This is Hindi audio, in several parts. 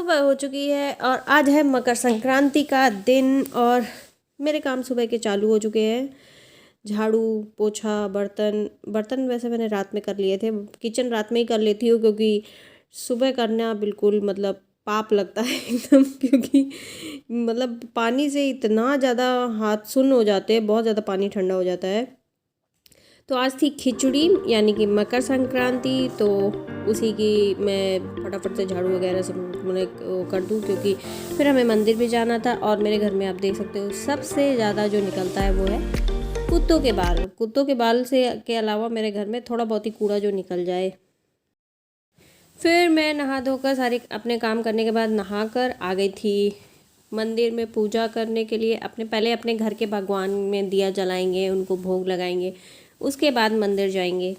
सुबह हो चुकी है और आज है मकर संक्रांति का दिन और मेरे काम सुबह के चालू हो चुके हैं। झाड़ू पोछा बर्तन वैसे मैंने रात में कर लिए थे। किचन रात में ही कर लेती हूँ क्योंकि सुबह करना बिल्कुल मतलब पाप लगता है एकदम, क्योंकि मतलब पानी से इतना ज़्यादा हाथ सुन्न हो जाते हैं, बहुत ज़्यादा पानी ठंडा हो जाता है। तो आज थी खिचड़ी यानी कि मकर संक्रांति, तो उसी की मैं फटाफट से झाड़ू वगैरह सब मैंने कर दूँ क्योंकि फिर हमें मंदिर भी जाना था। और मेरे घर में आप देख सकते हो सबसे ज़्यादा जो निकलता है वो है कुत्तों के बाल। कुत्तों के बाल से के अलावा मेरे घर में थोड़ा बहुत ही कूड़ा जो निकल जाए। फिर मैं नहा धोकर सारे अपने काम करने के बाद नहा कर आ गई थी मंदिर में पूजा करने के लिए। पहले अपने घर के भगवान में दिया जलाएंगे, उनको भोग लगाएंगे, उसके बाद मंदिर जाएंगे।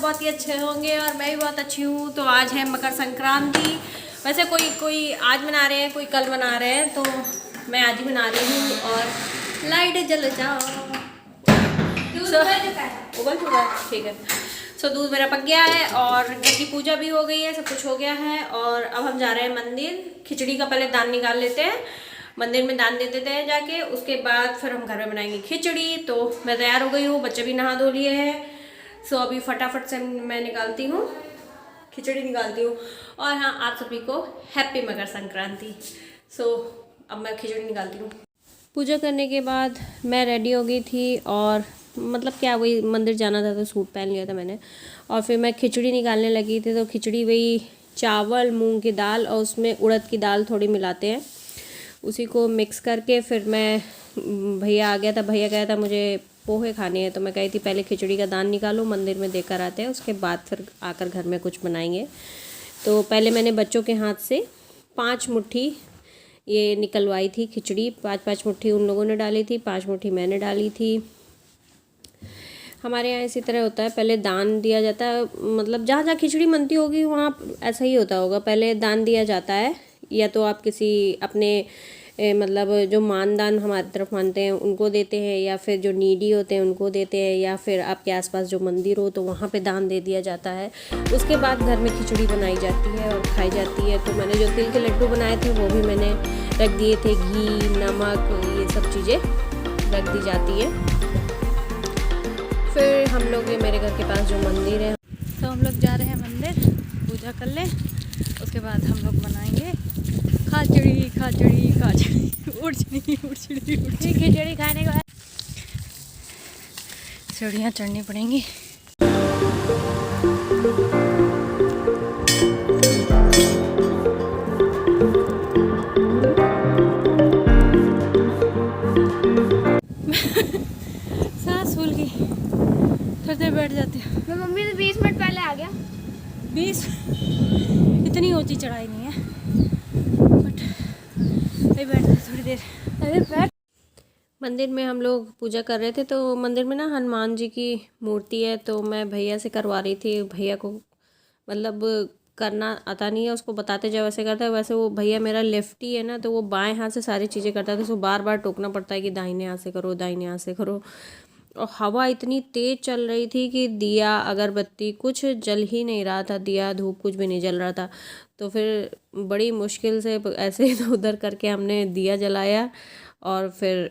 बहुत ही अच्छे होंगे और मैं भी बहुत अच्छी हूँ। तो आज है मकर संक्रांति। वैसे कोई आज मना रहे हैं, कोई कल मना रहे हैं, तो मैं आज ही मना रही हूँ। और लाइट जल जाओ, उबल चुका है, ठीक है। सो दूध मेरा पक गया है और घर की पूजा भी हो गई है, सब कुछ हो गया है। और अब हम जा रहे हैं मंदिर। खिचड़ी का पहले दान निकाल लेते हैं, मंदिर में दान दे देते हैं जाके, उसके बाद फिर हम घर में बनाएंगे खिचड़ी। तो मैं तैयार हो गई हूँ, बच्चे भी नहा धो लिए हैं। सो अभी फटाफट से मैं निकालती हूँ, खिचड़ी निकालती हूँ। और हाँ, आप सभी को हैप्पी मकर संक्रांति। सो अब मैं खिचड़ी निकालती हूँ। पूजा करने के बाद मैं रेडी हो गई थी और मतलब क्या वही मंदिर जाना था तो सूट पहन लिया था मैंने। और फिर मैं खिचड़ी निकालने लगी थी। तो खिचड़ी वही चावल, मूंग की दाल और उसमें उड़द की दाल थोड़ी मिलाते हैं, उसी को मिक्स करके फिर मैं भैया आ गया था, भैया कहा था मुझे पोहे खाने हैं, तो मैं कही थी पहले खिचड़ी का दान निकालो, मंदिर में देकर आते हैं, उसके बाद फिर आकर घर में कुछ बनाएंगे। तो पहले मैंने बच्चों के हाथ से 5 मुट्ठी ये निकलवाई थी खिचड़ी। 5 मुट्ठी उन लोगों ने डाली थी, 5 मुट्ठी मैंने डाली थी। हमारे यहाँ इसी तरह होता है, पहले दान दिया जाता है, मतलब जहाँ जहाँ खिचड़ी बनती होगी वहाँ ऐसा ही होता होगा, पहले दान दिया जाता है। या तो आप किसी अपने मतलब जो मानदान हमारी तरफ मानते हैं उनको देते हैं, या फिर जो नीडी होते हैं उनको देते हैं, या फिर आपके आसपास जो मंदिर हो तो वहाँ पे दान दे दिया जाता है। उसके बाद घर में खिचड़ी बनाई जाती है और खाई जाती है। तो मैंने जो तिल के लड्डू बनाए थे वो भी मैंने रख दिए थे, घी नमक ये सब चीज़ें रख दी जाती है। फिर हम लोग ये मेरे घर के पास जो मंदिर है, तो हम लोग जा रहे हैं मंदिर, पूजा कर लें, उसके बाद हम लोग बनाएंगे खिचड़ी खिचड़ी खाने के बाद सीढ़ियाँ चढ़नी पड़ेंगी। सांस फूल गई, थोड़ी देर बैठ जाती हूँ। मैं मम्मी से 20 मिनट पहले आ गया। 20 इतनी ऊंची चढ़ाई नहीं है, बट बैठ थोड़ी देर। अरे बैठ। मंदिर में हम लोग पूजा कर रहे थे, तो मंदिर में ना हनुमान जी की मूर्ति है, तो मैं भैया से करवा रही थी। भैया को मतलब करना आता नहीं है, उसको बताते जाओ वैसे करता है। वैसे वो भैया मेरा लेफ्टी है ना, तो वो बाएं हाथ से सारी चीज़ें करता है, तो उसको बार बार टोकना पड़ता है कि दाहिने हाथ से करो, दाहिने हाथ से करो। और हवा इतनी तेज़ चल रही थी कि दिया अगरबत्ती कुछ जल ही नहीं रहा था, दिया धूप कुछ भी नहीं जल रहा था। तो फिर बड़ी मुश्किल से ऐसे इधर उधर करके हमने दिया जलाया और फिर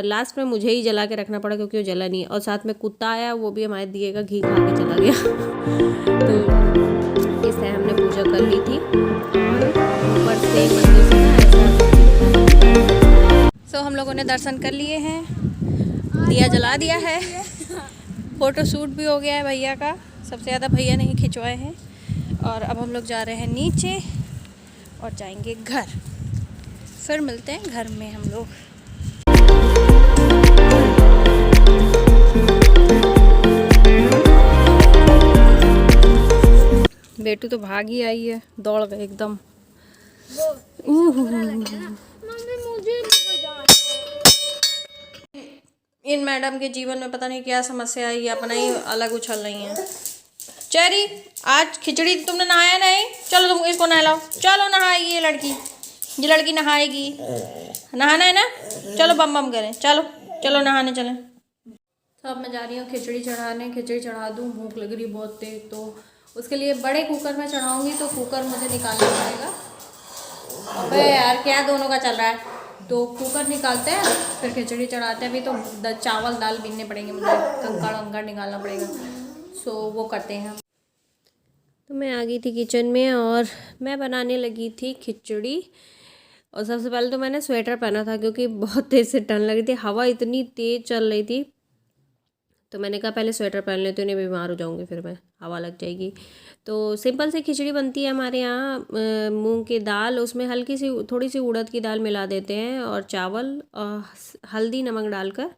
लास्ट में मुझे ही जला के रखना पड़ा क्योंकि वो जला नहीं। और साथ में कुत्ता आया, वो भी हमारे दिए का घी खा के चला गया। तो इस तरह हमने पूजा कर ली थी और ऊपर से मंदिर से ऐसा। सो हम लोगों ने दर्शन कर लिए हैं, दिया जला दिया है, फ़ोटो शूट भी हो गया है भैया का, सबसे ज़्यादा भैया ने ही खिंचवाए हैं। और अब हम लोग जा रहे हैं नीचे और जाएंगे घर। फिर मिलते हैं घर में हम लोग। बेटू तो भाग ही आई है, दौड़ गए एकदम। मम्मी मुझे इन मैडम के जीवन में पता नहीं क्या समस्या है, ये अपना ही अलग उछल रही हैं। चेरी, आज खिचड़ी तुमने नहाया नहीं? चलो तुम इसको नहलाओ, चलो नहाएगी ये लड़की नहाएगी। नहाना है ना? चलो बम बम करें, चलो चलो नहाने चलें। तो अब मैं जा रही हूँ खिचड़ी चढ़ाने, खिचड़ी चढ़ा दूँ, भूख लग रही बहुत तेज, तो उसके लिए बड़े कुकर में चढ़ाऊँगी, तो कुकर मुझे निकालना पड़ेगा। अबे यार क्या दोनों का चल रहा है? तो कुकर निकालते हैं फिर खिचड़ी चढ़ाते हैं। अभी तो चावल दाल बीनने पड़ेंगे, मुझे कंकड़ वंकड़ निकालना पड़ेगा, सो वो करते हैं। तो मैं आ गई थी किचन में और मैं बनाने लगी थी खिचड़ी। और सबसे पहले तो मैंने स्वेटर पहना था क्योंकि बहुत तेज़ से ठंड लग रही थी, हवा इतनी तेज़ चल रही थी, तो मैंने कहा पहले स्वेटर पहन लेती हूँ, नहीं बीमार हो जाऊँगी फिर मैं, हवा लग जाएगी। तो सिंपल से खिचड़ी बनती है हमारे यहाँ, मूंग की दाल, उसमें हल्की सी थोड़ी सी उड़द की दाल मिला देते हैं और चावल और हल्दी नमक डालकर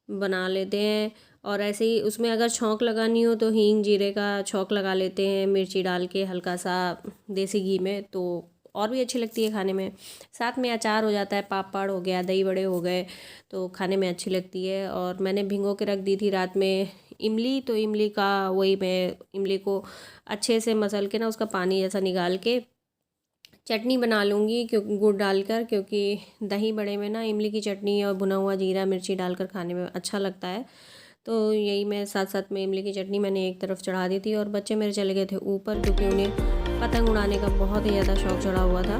बना लेते हैं। और ऐसे ही उसमें अगर छौंक लगानी हो तो हींग जीरे का छौंक लगा लेते हैं, मिर्ची डाल के हल्का सा देसी घी में, तो और भी अच्छी लगती है खाने में। साथ में अचार हो जाता है, पापड़ हो गया, दही बड़े हो गए, तो खाने में अच्छी लगती है। और मैंने भिगो के रख दी थी रात में इमली, तो इमली का वही मैं इमली को अच्छे से मसल के ना उसका पानी जैसा निकाल के चटनी बना लूँगी, क्योंकि गुड़ डालकर, क्योंकि दही बड़े में ना इमली की चटनी और भुना हुआ जीरा मिर्ची डालकर खाने में अच्छा लगता है। तो यही मैं साथ साथ में इमली की चटनी मैंने एक तरफ चढ़ा दी थी। और बच्चे मेरे चले गए थे ऊपर क्योंकि उन्हें पतंग उड़ाने का बहुत ही ज़्यादा शौक़ चढ़ा हुआ था।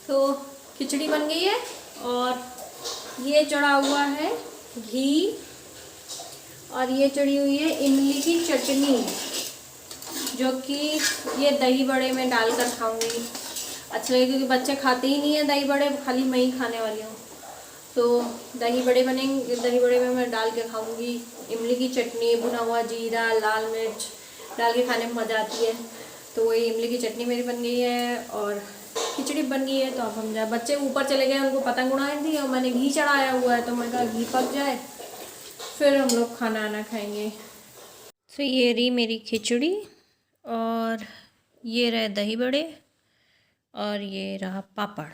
तो खिचड़ी बन गई है और ये चढ़ा हुआ है घी और ये चढ़ी हुई है इमली की चटनी, जो कि ये दही बड़े में डालकर खाऊंगी। अच्छा लगे क्योंकि बच्चे खाते ही नहीं है दही बड़े, खाली मैं ही खाने वाली हूँ। तो दही बड़े बनेंगे, दही बड़े में मैं डाल के खाऊंगी इमली की चटनी, भुना हुआ जीरा लाल मिर्च डाल के खाने में मज़ा आती है। तो वही इमली की चटनी मेरी बन गई है और खिचड़ी बन गई है। तो अब हम जाए, बच्चे ऊपर चले गए, उनको पतंग उड़ाई थी और मैंने घी चढ़ाया हुआ है, तो मैं कहा घी पक जाए फिर हम लोग खाना आना खाएंगे। तो ये रही मेरी खिचड़ी और ये रहे दही बड़े और ये रहा पापड़।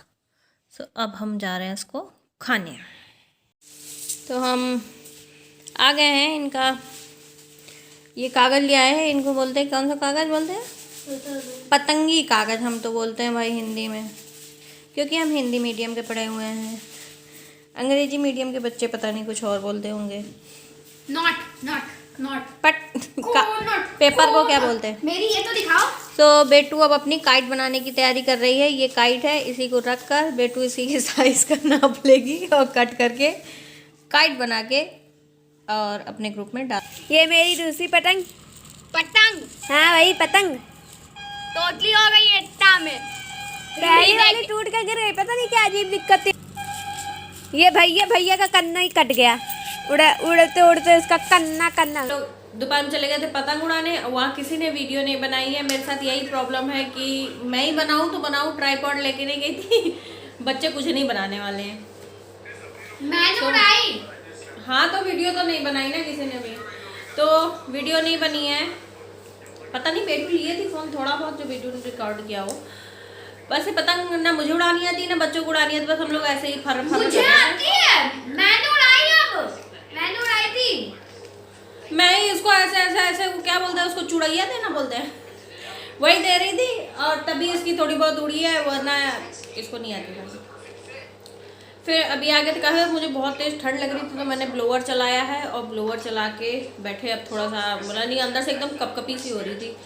सो अब हम जा रहे हैं इसको खाने। तो हम आ गए हैं, इनका ये कागज़ ले आए हैं, इनको बोलते हैं, कौन सा कागज़ बोलते हैं? पतंगी कागज़ हम तो बोलते हैं भाई हिंदी में, क्योंकि हम हिंदी मीडियम के पढ़े हुए हैं। अंग्रेजी मीडियम के बच्चे पता नहीं कुछ और बोलते होंगे। पेपर को क्या बोलते हैं? मेरी ये तो दिखाओ। तो बेटू अब अपनी काइट बनाने की तैयारी कर रही है। ये काइट है, इसी को रख कर बेटू इसी के साइज़ का नाप लेगी और कट करके काइट बना के और अपने ग्रुप में डाल। ये मेरी दूसरी पतंग। हाँ भाई पतंग तोतली हो गई है इतना में। पहली वाली टूट कर गिर गई, पता नहीं क्या अजीब दिक्कत थी। ये भैया का कन्ना ही कट गया, उड़ते उड़ते इसका कन्ना। तो दोपहर में चले गए थे पतंग उड़ाने, वहाँ किसी ने वीडियो नहीं बनाई है। मेरे साथ यही प्रॉब्लम है कि मैं ही बनाऊँ तो बनाऊँ, ट्राइपॉड लेके नहीं गई थी। बच्चे कुछ नहीं बनाने वाले हैं। मैंने उड़ाई। हाँ तो वीडियो तो नहीं बनाई ना किसी ने भी, तो वीडियो नहीं बनी है। पता नहीं बेटू लिए थी फ़ोन थोड़ा बहुत जो वीडियो ने रिकॉर्ड किया हो। वैसे पतंग ना मुझे उड़ानी आती ना बच्चों को उड़ानी आती, बस हम लोग ऐसे ही फर मुझे आती है, मैंने उड़ाई। अब मैंने उड़ाई थी। मैं ही इसको ऐसे क्या बोलते हैं उसको, चुड़ैया देना बोलते हैं, वही दे रही थी और तभी इसकी थोड़ी बहुत उड़ी है, वरना इसको नहीं आती था। फिर अभी आगे तो कहा मुझे बहुत तेज़ ठंड लग रही थी, तो मैंने ब्लोअर चलाया है और ब्लोअर चला के बैठे। अब थोड़ा सा बोला नहीं, अंदर से एकदम कपकपी सी हो रही थी।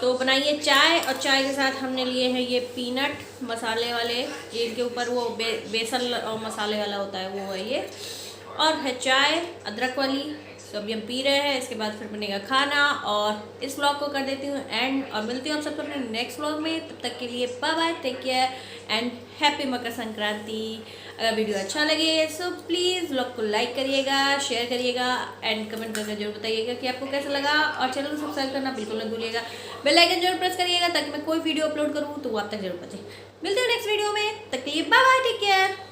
तो बनाइए चाय, और चाय के साथ हमने लिए हैं ये पीनट मसाले वाले, इनके ऊपर वो बेसन और मसाले वाला होता है वो है ये, और है चाय अदरक वाली। तो अभी हम पी रहे हैं, इसके बाद फिर बनेगा खाना। और इस व्लॉग को कर देती हूँ एंड, और मिलती हूँ आप सबको अपने नेक्स्ट व्लॉग में। तब तक के लिए bye bye, take care and happy Makar Sankranti. अगर वीडियो अच्छा लगे सो प्लीज़ व्लॉग को लाइक करिएगा, शेयर करिएगा एंड कमेंट करके जरूर बताइएगा कि आपको कैसा लगा। और चैनल को सब्सक्राइब करना बिल्कुल न भूलिएगा, बेल आइकन जरूर प्रेस करिएगा ताकि मैं कोई वीडियो अपलोड करूँ तो वो आप तक जरूर पहुँचे। मिलते हैं नेक्स्ट वीडियो में, तब तक के लिए बाय बाय, टेक केयर।